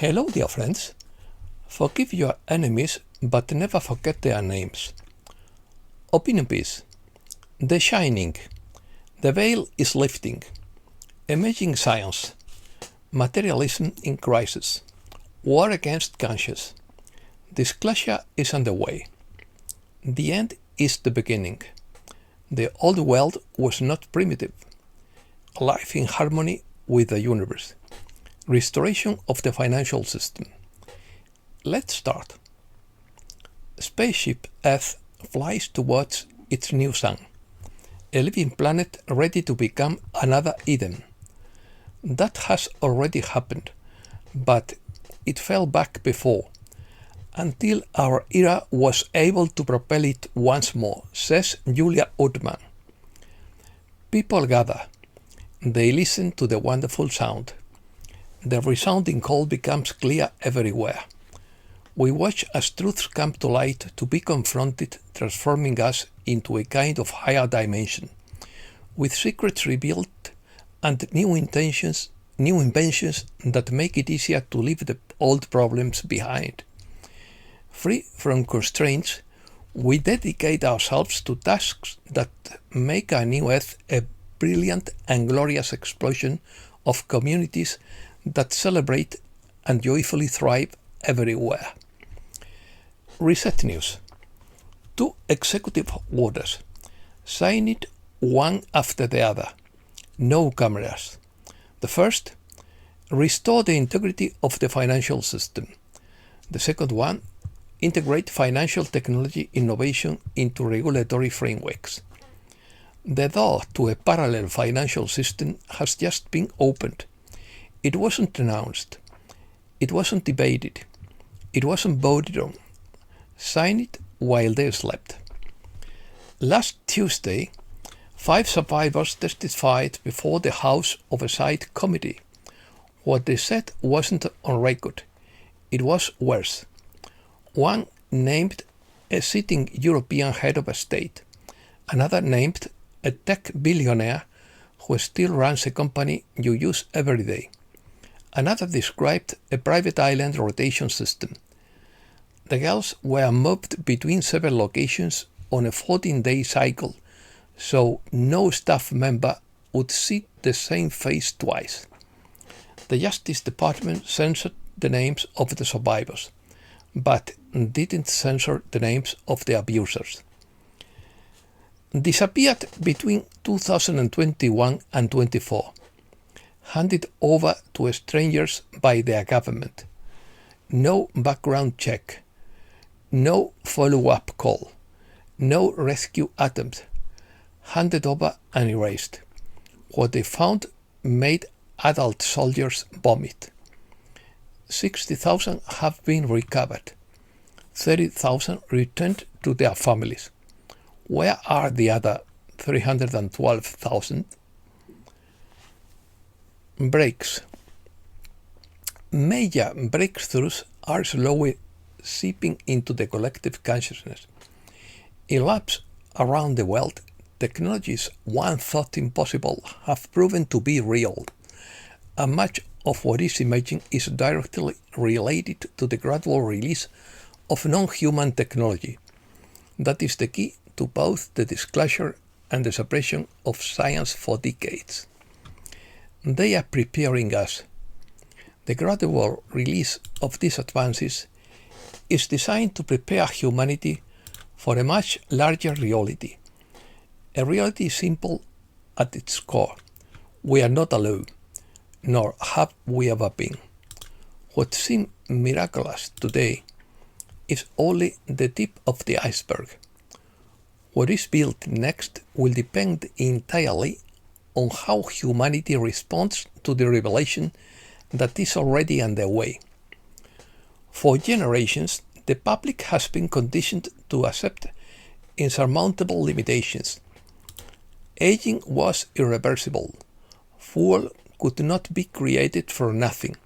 Hello, dear friends. Forgive your enemies, but never forget their names. Opinion piece. The Shining. The veil is lifting. Emerging science. Materialism in crisis. War against conscience. Disclosure is underway. The end is the beginning. The old world was not primitive. Life in harmony with the universe. Restoration of the financial system. Let's start. Spaceship Earth flies towards its new sun, a living planet ready to become another Eden. That has already happened, but it fell back before, until our era was able to propel it once more, says Julia Uthman. People gather. They listen to the wonderful sound. The resounding call becomes clear everywhere. We watch as truths come to light to be confronted, transforming us into a kind of higher dimension, with secrets revealed and new inventions that make it easier to leave the old problems behind. Free from constraints, we dedicate ourselves to tasks that make our new Earth a brilliant and glorious explosion of communities that celebrate and joyfully thrive everywhere. Reset News. 2 executive orders, signed one after the other. No cameras. The first, restore the integrity of the financial system. The second one, integrate financial technology innovation into regulatory frameworks. The door to a parallel financial system has just been opened. It wasn't announced. It wasn't debated. It wasn't voted on. Signed it while they slept. Last Tuesday, 5 survivors testified before the House Oversight Committee. What they said wasn't on record. It was worse. One named a sitting European head of state. Another named a tech billionaire who still runs a company you use every day. Another described a private island rotation system. The girls were moved between several locations on a 14-day cycle, so no staff member would see the same face twice. The Justice Department censored the names of the survivors, but didn't censor the names of the abusers. Disappeared between 2021 and 24. Handed over to strangers by their government. No background check. No follow-up call. No rescue attempt. Handed over and erased. What they found made adult soldiers vomit. 60,000 have been recovered. 30,000 returned to their families. Where are the other 312,000? Breaks. Major breakthroughs are slowly seeping into the collective consciousness. In labs around the world, technologies one thought impossible have proven to be real, and much of what is emerging is directly related to the gradual release of non-human technology. That is the key to both the disclosure and the suppression of science for decades. They are preparing us. The gradual release of these advances is designed to prepare humanity for a much larger reality. A reality simple at its core. We are not alone, nor have we ever been. What seems miraculous today is only the tip of the iceberg. What is built next will depend entirely on how humanity responds to the revelation that is already underway. For generations, the public has been conditioned to accept insurmountable limitations. Aging was irreversible. Fuel could not be created for nothing.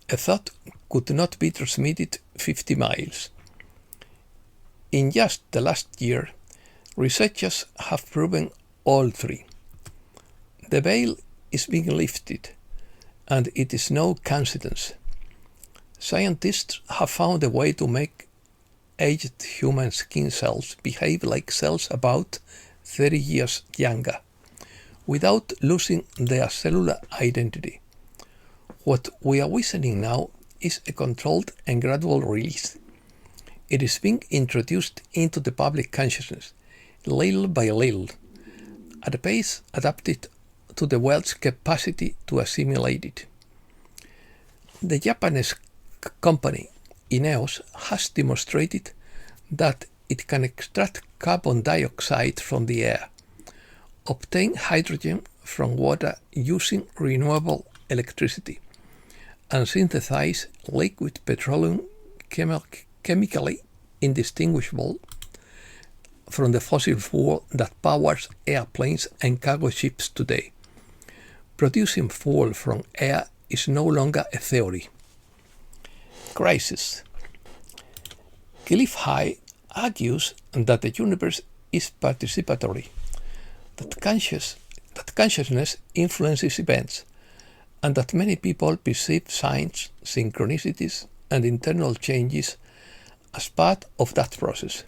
A thought could not be transmitted 50 miles. In just the last year, researchers have proven all three. The veil is being lifted, and it is no coincidence. Scientists have found a way to make aged human skin cells behave like cells about 30 years younger, without losing their cellular identity. What we are witnessing now is a controlled and gradual release. It is being introduced into the public consciousness, little by little, at a pace adapted to the world's capacity to assimilate it. The Japanese company Ineos has demonstrated that it can extract carbon dioxide from the air, obtain hydrogen from water using renewable electricity, and synthesize liquid petroleum chemically indistinguishable from the fossil fuel that powers airplanes and cargo ships today. Producing fuel from air is no longer a theory. Crisis. Cliff High argues that the universe is participatory, that consciousness influences events, and that many people perceive signs, synchronicities, and internal changes as part of that process.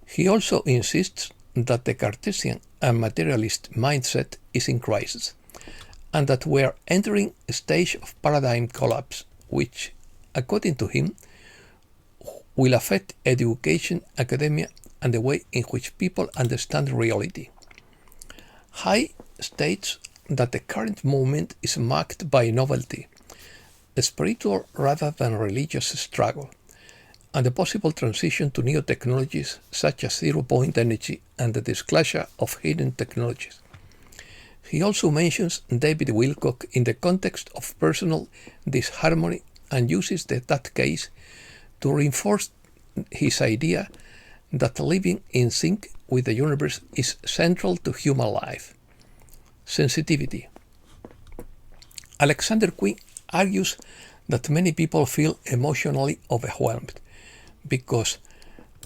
He also insists that the Cartesian and materialist mindset is in crisis, and that we are entering a stage of paradigm collapse, which, according to him, will affect education, academia, and the way in which people understand reality. High states that the current moment is marked by novelty, a spiritual rather than religious struggle, and the possible transition to new technologies such as zero-point energy and the disclosure of hidden technologies. He also mentions David Wilcock in the context of personal disharmony and uses that case to reinforce his idea that living in sync with the universe is central to human life. Sensitivity. Alexander Quinn argues that many people feel emotionally overwhelmed because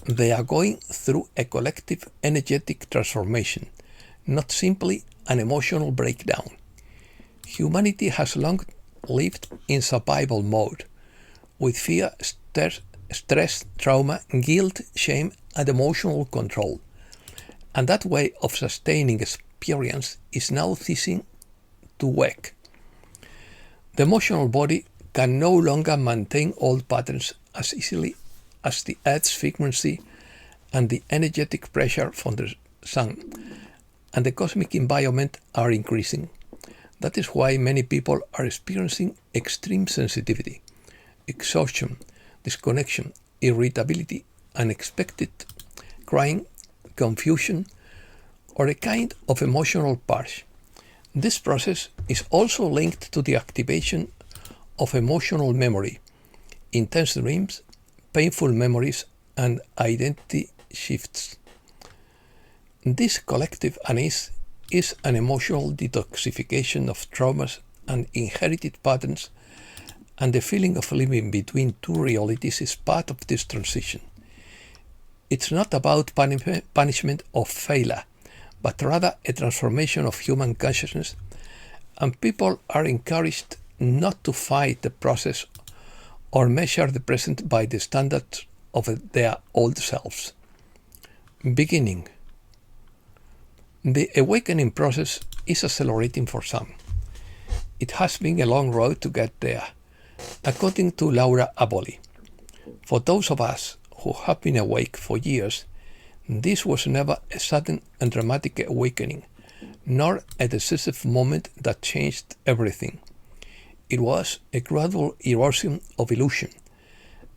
they are going through a collective energetic transformation, not simply an emotional breakdown. Humanity has long lived in survival mode, with fear, stress, trauma, guilt, shame, and emotional control. And that way of sustaining experience is now ceasing to work. The emotional body can no longer maintain old patterns as easily as the Earth's frequency and the energetic pressure from the Sun and the cosmic environment are increasing. That is why many people are experiencing extreme sensitivity, exhaustion, disconnection, irritability, unexpected crying, confusion, or a kind of emotional purge. This process is also linked to the activation of emotional memory, intense dreams, painful memories, and identity shifts. This collective unease is an emotional detoxification of traumas and inherited patterns, and the feeling of living between two realities is part of this transition. It's not about punishment or failure, but rather a transformation of human consciousness, and people are encouraged not to fight the process or measure the present by the standards of their old selves. Beginning. The awakening process is accelerating for some. It has been a long road to get there, according to Laura Aboli. For those of us who have been awake for years, this was never a sudden and dramatic awakening, nor a decisive moment that changed everything. It was a gradual erosion of illusion,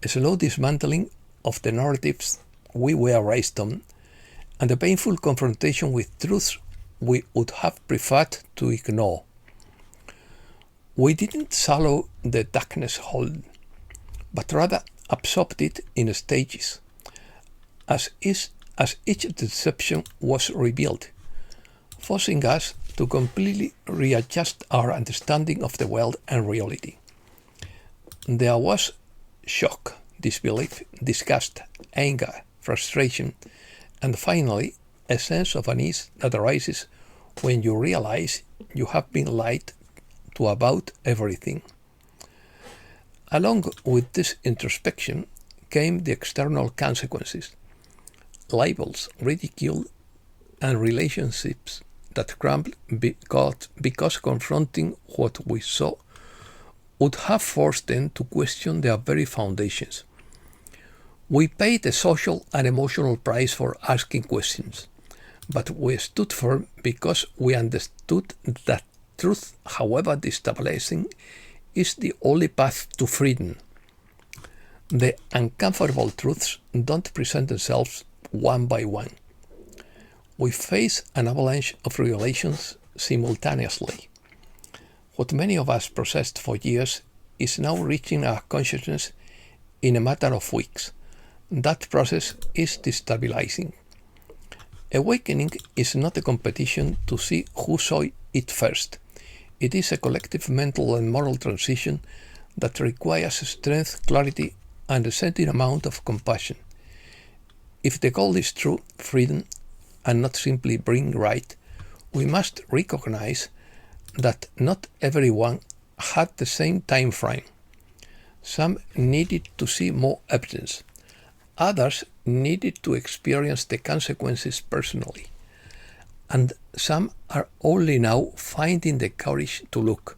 a slow dismantling of the narratives we were raised on, and a painful confrontation with truths we would have preferred to ignore. We didn't swallow the darkness whole, but rather absorbed it in stages, as each deception was revealed, forcing us to completely readjust our understanding of the world and reality. There was shock, disbelief, disgust, anger, frustration, and finally a sense of unease that arises when you realize you have been lied to about everything. Along with this introspection came the external consequences, labels, ridicule, and relationships that crumbled because confronting what we saw would have forced them to question their very foundations. We paid a social and emotional price for asking questions, but we stood firm because we understood that truth, however destabilizing, is the only path to freedom. The uncomfortable truths don't present themselves one by one. We face an avalanche of revelations simultaneously. What many of us processed for years is now reaching our consciousness in a matter of weeks. That process is destabilizing. Awakening is not a competition to see who saw it first. It is a collective mental and moral transition that requires strength, clarity, and a certain amount of compassion. If the goal is true freedom and not simply being right, we must recognize that not everyone had the same time frame. Some needed to see more evidence. Others needed to experience the consequences personally. And some are only now finding the courage to look.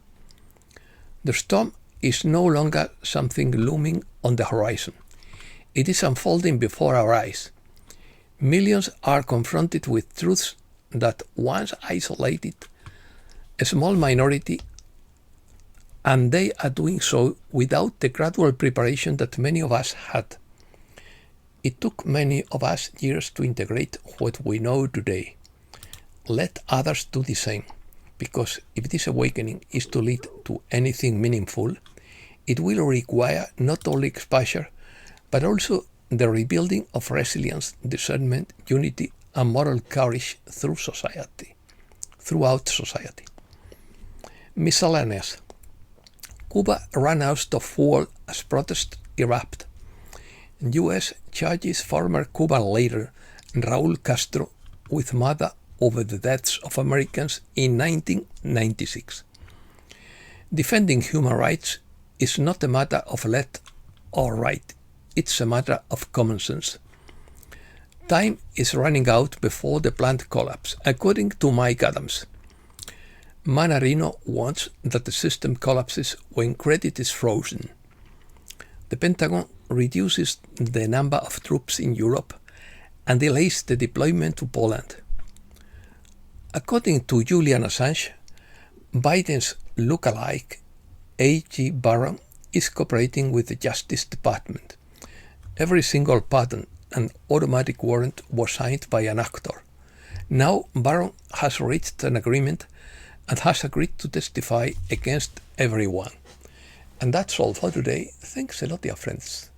The storm is no longer something looming on the horizon. It is unfolding before our eyes. Millions are confronted with truths that once isolated a small minority, and they are doing so without the gradual preparation that many of us had. It took many of us years to integrate what we know today. Let others do the same, because if this awakening is to lead to anything meaningful, it will require not only exposure, but also the rebuilding of resilience, discernment, unity, and moral courage throughout society. Miscellaneous. Cuba ran out of fuel as protests erupted. U.S. charges former Cuban leader Raúl Castro with murder over the deaths of Americans in 1996. Defending human rights is not a matter of left or right, it's a matter of common sense. Time is running out before the plant collapse, according to Mike Adams. Manarino wants that the system collapses when credit is frozen. The Pentagon reduces the number of troops in Europe and delays the deployment to Poland. According to Julian Assange, Biden's lookalike A.G. Barron is cooperating with the Justice Department. Every single pardon and automatic warrant was signed by an actor. Now Barron has reached an agreement and has agreed to testify against everyone. And that's all for today. Thanks a lot, dear friends.